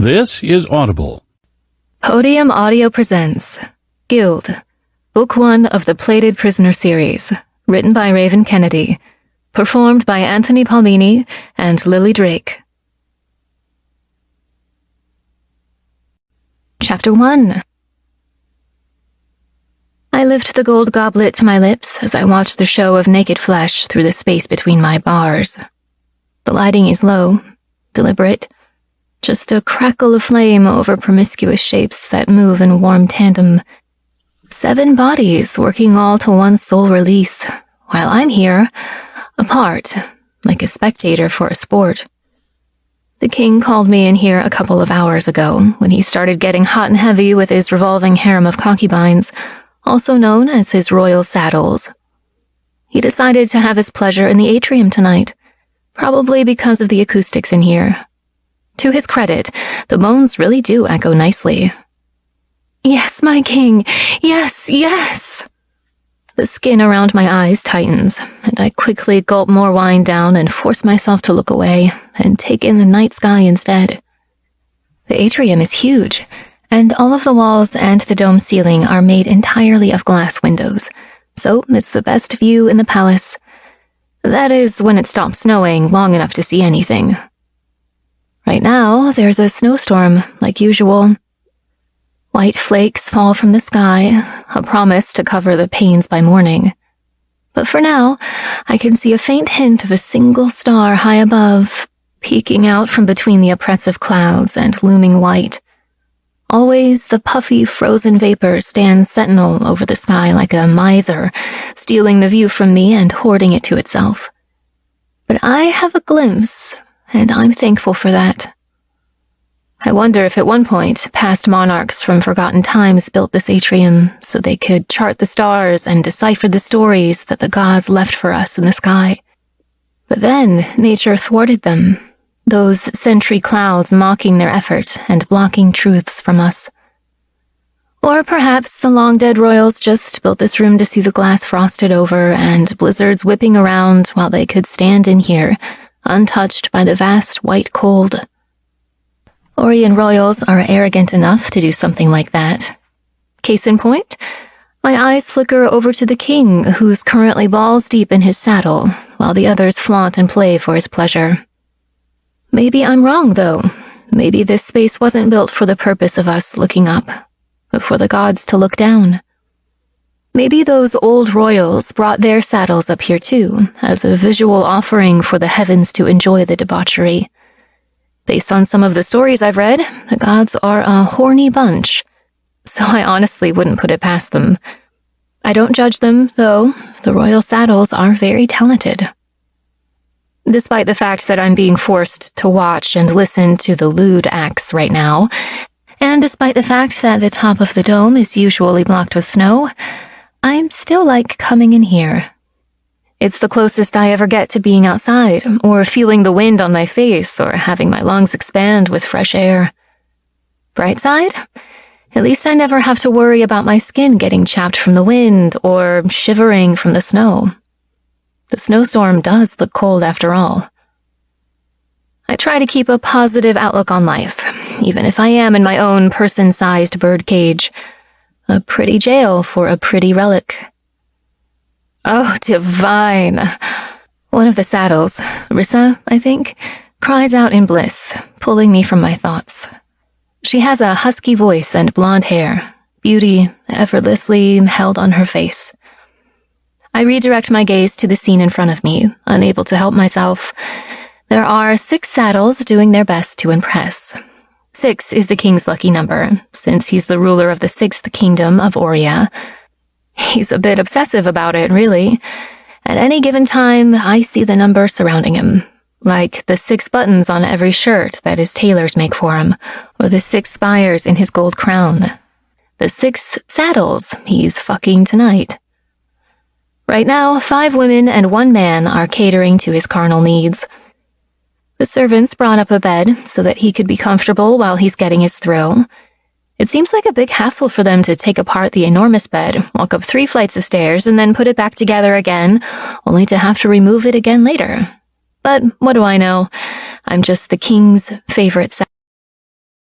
This is Audible. Podium Audio presents Gild, Book 1 of the Plated Prisoner series, written by Raven Kennedy, performed by Anthony Palmini and Lily Drake. Chapter 1. I lift the gold goblet to my lips as I watch the show of naked flesh through the space between my bars. The lighting is low, deliberate, just a crackle of flame over promiscuous shapes that move in warm tandem. 7 bodies working all to one sole release, while I'm here, apart, like a spectator for a sport. The king called me in here a couple of hours ago, when he started getting hot and heavy with his revolving harem of concubines, also known as his royal saddles. He decided to have his pleasure in the atrium tonight, probably because of the acoustics in here. To his credit, the moans really do echo nicely. Yes, my king, yes, yes! The skin around my eyes tightens, and I quickly gulp more wine down and force myself to look away and take in the night sky instead. The atrium is huge, and all of the walls and the dome ceiling are made entirely of glass windows, so it's the best view in the palace. That is, when it stops snowing long enough to see anything. Right now, there's a snowstorm, like usual. White flakes fall from the sky, a promise to cover the pains by morning. But for now, I can see a faint hint of a single star high above, peeking out from between the oppressive clouds and looming white. Always the puffy, frozen vapor stands sentinel over the sky like a miser, stealing the view from me and hoarding it to itself. But I have a glimpse, and I'm thankful for that. I wonder if at one point, past monarchs from forgotten times built this atrium so they could chart the stars and decipher the stories that the gods left for us in the sky. But then, nature thwarted them, those sentry clouds mocking their effort and blocking truths from us. Or perhaps the long-dead royals just built this room to see the glass frosted over and blizzards whipping around while they could stand in here, untouched by the vast white cold. Auren royals are arrogant enough to do something like that. Case in point, my eyes flicker over to the king, who's currently balls deep in his saddle, while the others flaunt and play for his pleasure. Maybe I'm wrong, though. Maybe this space wasn't built for the purpose of us looking up, but for the gods to look down. Maybe those old royals brought their saddles up here too, as a visual offering for the heavens to enjoy the debauchery. Based on some of the stories I've read, the gods are a horny bunch, so I honestly wouldn't put it past them. I don't judge them, though. The royal saddles are very talented. Despite the fact that I'm being forced to watch and listen to the lewd acts right now, and despite the fact that the top of the dome is usually blocked with snow, I'm still like coming in here. It's the closest I ever get to being outside, or feeling the wind on my face, or having my lungs expand with fresh air. Bright side? At least I never have to worry about my skin getting chapped from the wind, or shivering from the snow. The snowstorm does look cold after all. I try to keep a positive outlook on life, even if I am in my own person-sized birdcage. A pretty jail for a pretty relic. Oh, divine! One of the saddles, Rissa, I think, cries out in bliss, pulling me from my thoughts. She has a husky voice and blonde hair, beauty effortlessly held on her face. I redirect my gaze to the scene in front of me, unable to help myself. There are 6 saddles doing their best to impress. 6 is the king's lucky number, since he's the ruler of the 6th kingdom of Auren. He's a bit obsessive about it, really. At any given time, I see the number surrounding him, like the 6 buttons on every shirt that his tailors make for him, or the 6 spires in his gold crown. The 6 saddles he's fucking tonight. Right now, 5 women and 1 man are catering to his carnal needs. The servants brought up a bed so that he could be comfortable while he's getting his thrill. It seems like a big hassle for them to take apart the enormous bed, walk up 3 flights of stairs, and then put it back together again, only to have to remove it again later. But what do I know? I'm just the king's favorite